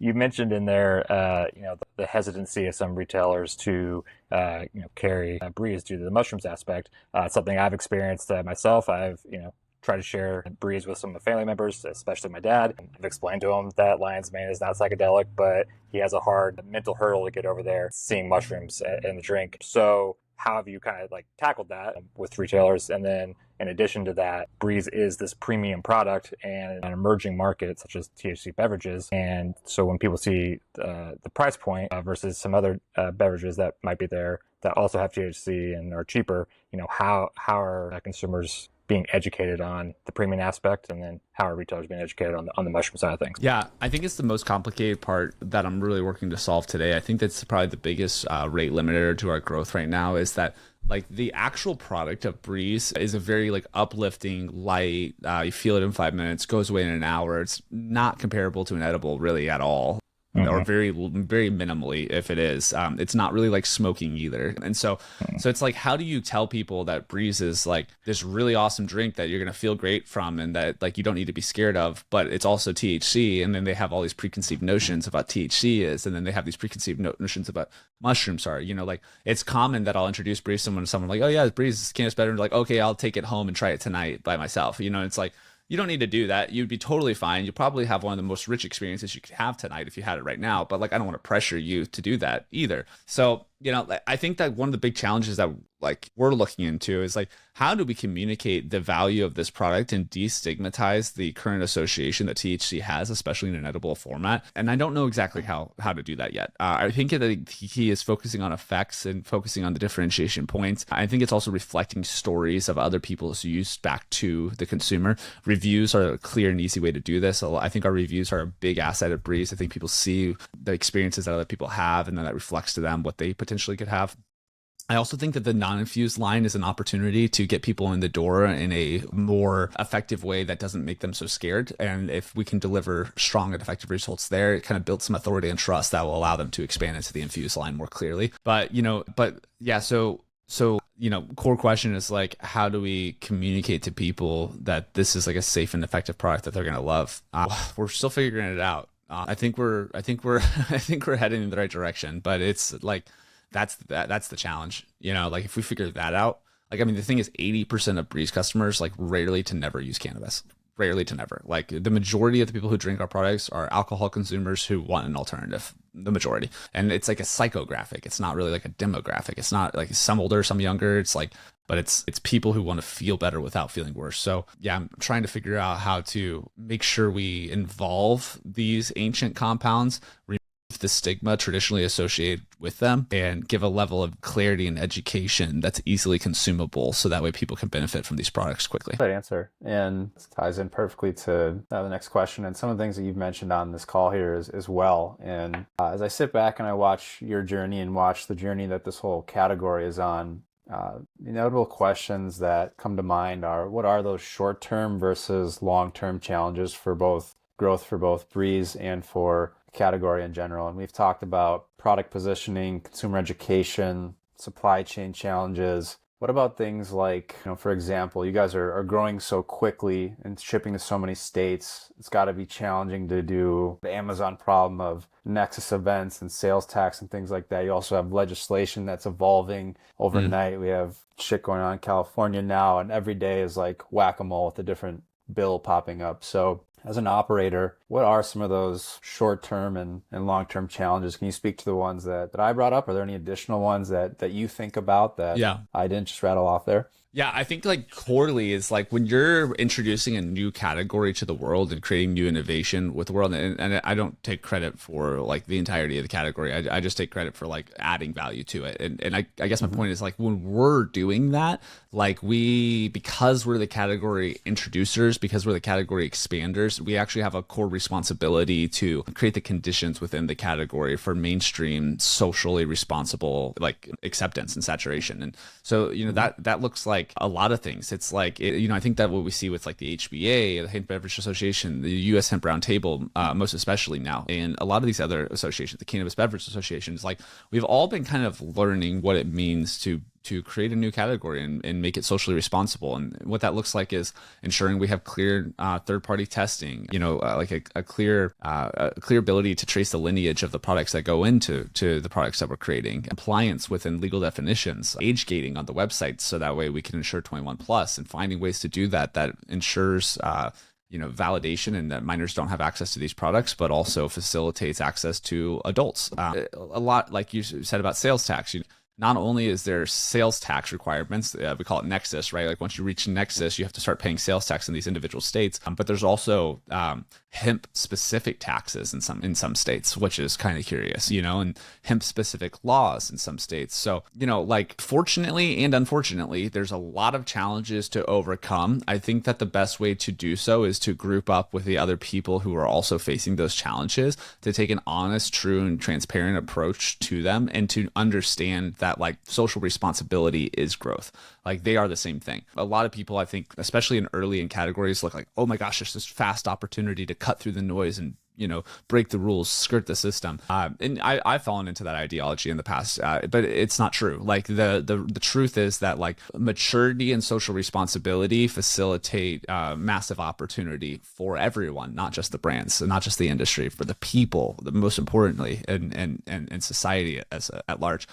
You mentioned in there, you know, the hesitancy of some retailers to, you know, carry Brēz due to the mushrooms aspect. It's something I've experienced myself. I've, you know, try to share Brēz with some of my family members, especially my dad. I've explained to him that lion's mane is not psychedelic, but he has a hard mental hurdle to get over there seeing mushrooms in the drink. So how have you kind of, like, tackled that with retailers? And then in addition to that, Brēz is this premium product and an emerging market such as THC beverages. And so when people see the price point versus some other beverages that might be there that also have THC and are cheaper, you know, how are consumers being educated on the premium aspect, and then how are retailers being educated on the mushroom side of things? Yeah, I think it's the most complicated part that I'm really working to solve today. I think that's probably the biggest rate limiter to our growth right now, is that, like, the actual product of Brēz is a very, like, uplifting, light, you feel it in 5 minutes, goes away in an hour. It's not comparable to an edible really at all. Or very, very minimally, if it is. It's not really like smoking either. And so it's like, how do you tell people that Brēz is, like, this really awesome drink that you're going to feel great from, and that, like, you don't need to be scared of, but it's also THC. And then they have all these preconceived notions about THC is, and then they have these preconceived notions about mushrooms are, you know, like, it's common that I'll introduce Brēz to someone like, oh yeah, Brēz can it's better. And like, okay, I'll take it home and try it tonight by myself. You know, it's like, you don't need to do that. You'd be totally fine. You probably have one of the most rich experiences you could have tonight if you had it right now. But, like, I don't want to pressure you to do that either. So, you know, I think that one of the big challenges that, like, we're looking into is, like, how do we communicate the value of this product and destigmatize the current association that THC has, especially in an edible format? And I don't know exactly how to do that yet. I think that he is focusing on effects and focusing on the differentiation points. I think it's also reflecting stories of other people's use back to the consumer. Reviews are a clear and easy way to do this. I think our reviews are a big asset at Brēz. I think people see the experiences that other people have, and then that reflects to them what they potentially could have. I also think that the non-infused line is an opportunity to get people in the door in a more effective way that doesn't make them so scared. And if we can deliver strong and effective results there, it kind of builds some authority and trust that will allow them to expand into the infused line more clearly. But, you know, so, you know, core question is, like, how do we communicate to people that this is, like, a safe and effective product that they're going to love? We're still figuring it out. I think we're heading in the right direction, but it's like, that's the challenge. Like if we figure that out, like, I mean, the thing is 80% of Brēz customers like rarely to never use cannabis. Rarely to never. Like the majority of the people who drink our products are alcohol consumers who want an alternative, the majority. And it's like a psychographic. It's not really like a demographic. It's not like some older, some younger. It's like, but it's people who want to feel better without feeling worse. So yeah, I'm trying to figure out how to make sure we involve these ancient compounds, the stigma traditionally associated with them, and give a level of clarity and education that's easily consumable so that way people can benefit from these products quickly. Good answer. And this ties in perfectly to the next question and some of the things that you've mentioned on this call here as well. And as I sit back and I watch your journey and watch the journey that this whole category is on, inevitable questions that come to mind are, what are those short-term versus long-term challenges for both growth for both Brēz and for category in general? And we've talked about product positioning, consumer education, supply chain challenges. What about things like, for example, you guys are growing so quickly and shipping to so many states. It's got to be challenging to do the Amazon problem of nexus events and sales tax and things like that. You also have legislation that's evolving overnight. We have shit going on in California now, and every day is like whack-a-mole with a different bill popping up. So as an operator, what are some of those short-term and long-term challenges? Can you speak to the ones that I brought up? Are there any additional ones that you think about that I didn't just rattle off there? Yeah, I think like quarterly is like when you're introducing a new category to the world and creating new innovation with the world. And I don't take credit for like the entirety of the category. I just take credit for like adding value to it. And I guess my point is like when we're doing that, like because we're the category introducers, because we're the category expanders, we actually have a core responsibility to create the conditions within the category for mainstream, socially responsible like acceptance and saturation. And so, that looks like a lot of things. It's like, I think that what we see with like the HBA, the Hemp Beverage Association, the U.S. Hemp Roundtable, most especially now, and a lot of these other associations, the Cannabis Beverage Association, is like we've all been kind of learning what it means to create a new category and make it socially responsible. And what that looks like is ensuring we have clear third-party testing, like a clear ability to trace the lineage of the products that go into the products that we're creating, compliance within legal definitions, age gating on the website, so that way we can ensure 21 plus, and finding ways to do that ensures validation and that minors don't have access to these products, but also facilitates access to adults. A lot, like you said about sales tax, not only is there sales tax requirements, we call it nexus, right? Like once you reach nexus, you have to start paying sales tax in these individual states. But there's also hemp specific taxes in some states, which is kind of curious, and hemp specific laws in some states. So, like fortunately and unfortunately, there's a lot of challenges to overcome. I think that the best way to do so is to group up with the other people who are also facing those challenges, to take an honest, true, and transparent approach to them, and to understand that like social responsibility is growth. Like they are the same thing. A lot of people, I think, especially in categories, look like, oh my gosh, there's this fast opportunity to cut through the noise and break the rules, skirt the system. And I've fallen into that ideology in the past, but it's not true. Like the truth is that like maturity and social responsibility facilitate massive opportunity for everyone, not just the brands, not just the industry, for the people, most importantly, and society at large.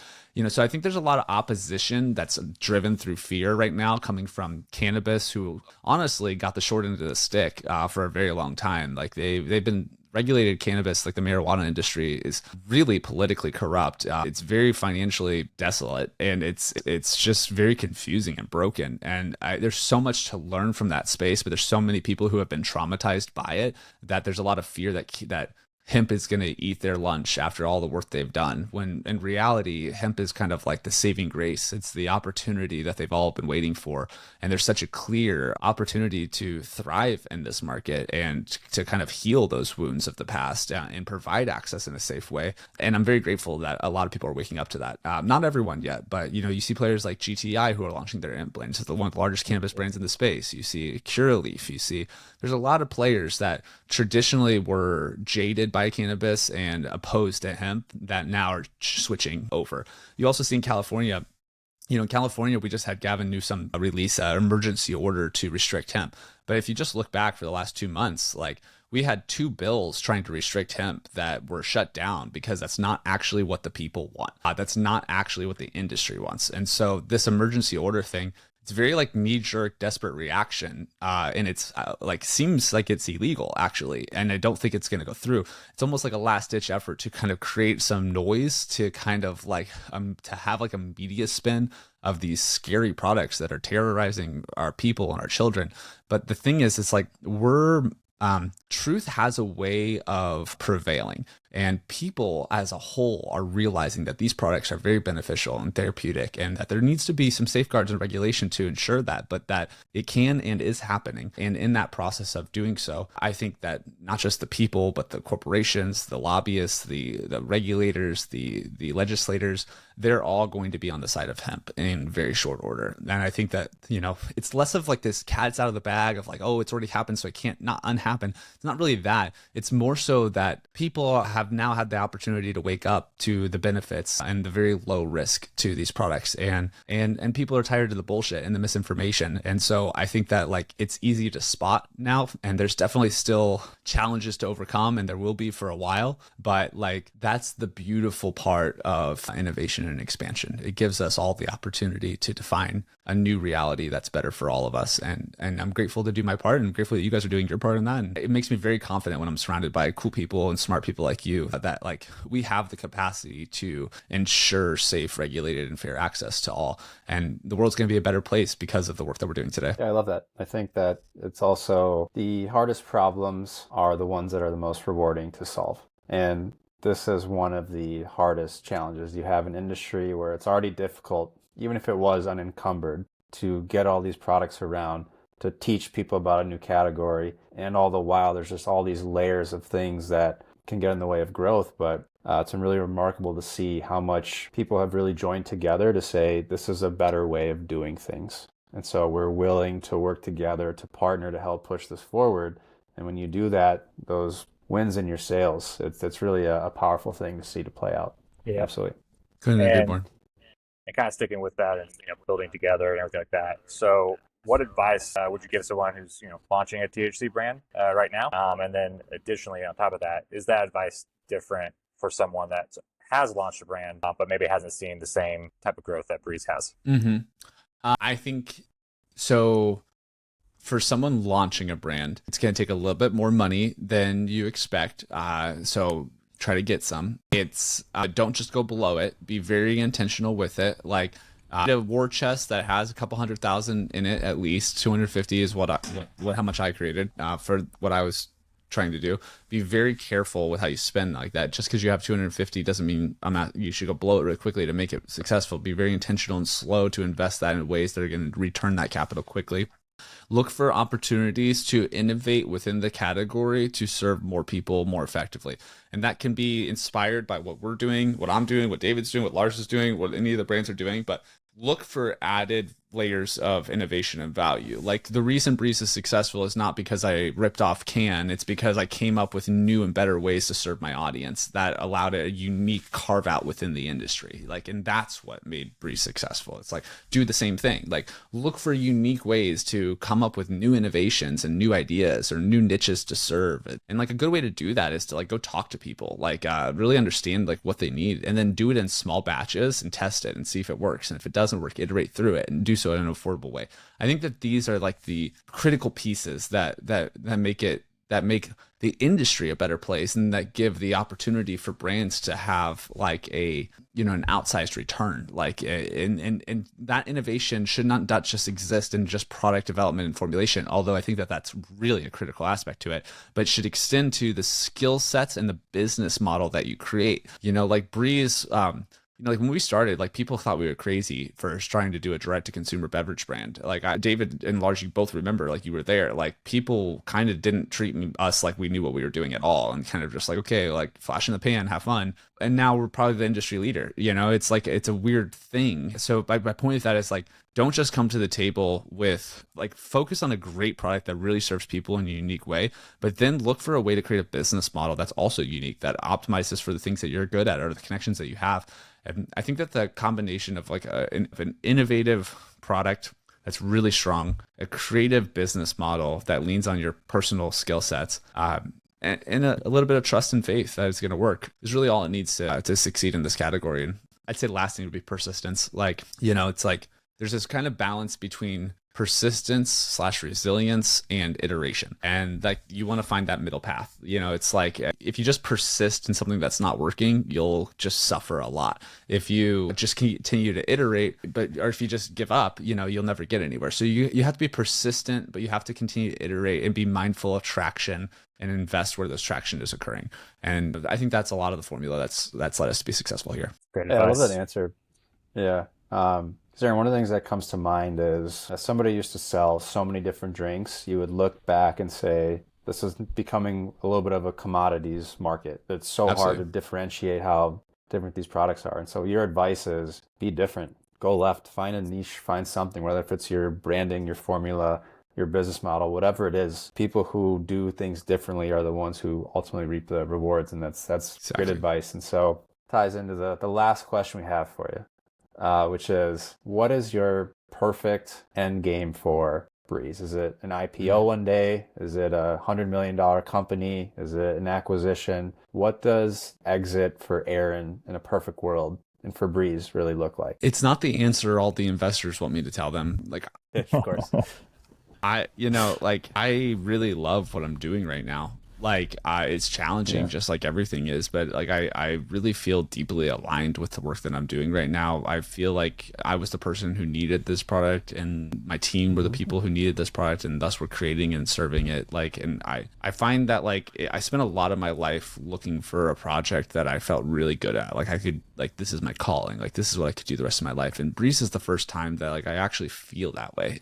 So I think there's a lot of opposition that's driven through fear right now, coming from cannabis, who honestly got the short end of the stick for a very long time. Like they've been regulated cannabis, like the marijuana industry, is really politically corrupt. It's very financially desolate, and it's just very confusing and broken. And there's so much to learn from that space, but there's so many people who have been traumatized by it that there's a lot of fear that hemp is going to eat their lunch after all the work they've done, when in reality, hemp is kind of like the saving grace. It's the opportunity that they've all been waiting for. And there's such a clear opportunity to thrive in this market and to kind of heal those wounds of the past and provide access in a safe way. And I'm very grateful that a lot of people are waking up to that. Not everyone yet, but you see players like GTI who are launching their hemp blends. It's one of the largest cannabis brands in the space. You see Curaleaf. You see there's a lot of players that traditionally were jaded by cannabis and opposed to hemp that now are switching over. You also see in California, in California, we just had Gavin Newsom release an emergency order to restrict hemp. But if you just look back for the last 2 months, like we had 2 bills trying to restrict hemp that were shut down because that's not actually what the people want. That's not actually what the industry wants. And so this emergency order thing, it's very like knee-jerk, desperate reaction, and it's like seems like it's illegal actually, and I don't think it's going to go through. It's almost like a last-ditch effort to kind of create some noise to kind of like to have like a media spin of these scary products that are terrorizing our people and our children. But the thing is, it's like truth has a way of prevailing, and people as a whole are realizing that these products are very beneficial and therapeutic, and that there needs to be some safeguards and regulation to ensure that, but that it can and is happening. And in that process of doing so, I think that not just the people, but the corporations, the lobbyists, the regulators, the legislators, they're all going to be on the side of hemp in very short order. And I think that, it's less of like this cat's out of the bag of like, oh, it's already happened, so it can't not unhappen. It's not really that. It's more so that people have now had the opportunity to wake up to the benefits and the very low risk to these products. And people are tired of the bullshit and the misinformation. And so I think that like it's easy to spot now, and there's definitely still challenges to overcome, and there will be for a while. But like that's the beautiful part of innovation and expansion. It gives us all the opportunity to define a new reality that's better for all of us. And I'm grateful to do my part, and I'm grateful that you guys are doing your part in that. And it makes me very confident when I'm surrounded by cool people and smart people like you that like we have the capacity to ensure safe, regulated, and fair access to all. And the world's going to be a better place because of the work that we're doing today. Yeah, I love that. I think that it's also the hardest problems are the ones that are the most rewarding to solve. And this is one of the hardest challenges. You have an industry where it's already difficult, even if it was unencumbered, to get all these products around, to teach people about a new category. And all the while, there's just all these layers of things that can get in the way of growth. But it's been really remarkable to see how much people have really joined together to say, this is a better way of doing things. And so we're willing to work together, to partner, to help push this forward. And when you do that, those wins in your sales, it's really a powerful thing to see to play out. Yeah, absolutely. Couldn't agree more. And kind of sticking with that and building together and everything like that. So what advice would you give someone who's launching a THC brand right now? And then additionally, on top of that, is that advice different for someone that has launched a brand but maybe hasn't seen the same type of growth that Brēz has? Mm-hmm. I think so. For someone launching a brand, it's going to take a little bit more money than you expect. So try to get some. It's don't just go below it. Be very intentional with it. Like a war chest that has a couple 100,000 in it, at least 250 is how much I created for what I was trying to do. Be very careful with how you spend like that. Just because you have 250 doesn't mean you should go blow it really quickly to make it successful. Be very intentional and slow to invest that in ways that are going to return that capital quickly. Look for opportunities to innovate within the category to serve more people more effectively. And that can be inspired by what we're doing, what I'm doing, what David's doing, what Lars is doing, what any of the brands are doing. But look for added layers of innovation and value. Like the reason Brēz is successful is not because I ripped off Can, it's because I came up with new and better ways to serve my audience that allowed a unique carve out within the industry. Like, and that's what made Brēz successful. It's like, do the same thing. Like look for unique ways to come up with new innovations and new ideas or new niches to serve. And like a good way to do that is to like go talk to people, like really understand like what they need, and then do it in small batches and test it and see if it works. And if it doesn't work, iterate through it and do so in an affordable way. I think that these are like the critical pieces that make the industry a better place, and that give the opportunity for brands to have like an outsized return. Like and that innovation should not just exist in just product development and formulation, although I think that that's really a critical aspect to it, but should extend to the skill sets and the business model that you create. Like Brēz, like when we started, like people thought we were crazy for trying to do a direct-to-consumer beverage brand. Like David and Lars, you both remember, like you were there. Like people kind of didn't treat us like we knew what we were doing at all, and kind of just like, okay, like flash in the pan, have fun. And now we're probably the industry leader. It's like it's a weird thing. So my point of that is like, don't just come to the table with like focus on a great product that really serves people in a unique way, but then look for a way to create a business model that's also unique, that optimizes for the things that you're good at or the connections that you have. And I think that the combination of like an innovative product that's really strong, a creative business model that leans on your personal skill sets, and a little bit of trust and faith that it's going to work is really all it needs to succeed in this category. And I'd say the last thing would be persistence. Like, it's like there's this kind of balance between persistence / resilience and iteration. And like you want to find that middle path. It's like if you just persist in something that's not working, you'll just suffer a lot. If you just continue to iterate, or if you just give up, you'll never get anywhere. So you have to be persistent, but you have to continue to iterate and be mindful of traction and invest where this traction is occurring. And I think that's a lot of the formula that's led us to be successful here. Great Yeah, I advice. love that answer. Yeah. Aaron, one of the things that comes to mind is as somebody used to sell so many different drinks, you would look back and say, this is becoming a little bit of a commodities market. It's so hard to differentiate how different these products are. And so your advice is be different, go left, find a niche, find something, whether if it's your branding, your formula, your business model, whatever it is. People who do things differently are the ones who ultimately reap the rewards. And that's Exactly. great advice. And so ties into the last question we have for you. Which is, what is your perfect end game for Brēz? Is it an IPO one day? Is it a $100 million company? Is it an acquisition? What does exit for Aaron in a perfect world and for Brēz really look like? It's not the answer all the investors want me to tell them. Like, Of course. I really love what I'm doing right now. Like, it's challenging, just like everything is, but like I really feel deeply aligned with the work that I'm doing right now. I feel like I was the person who needed this product, and my team were the people who needed this product, and thus we're creating and serving it. Like, and I find that like I spent a lot of my life looking for a project that I felt really good at. Like I could, like, this is my calling. Like this is what I could do the rest of my life. And Brēz is the first time that like I actually feel that way.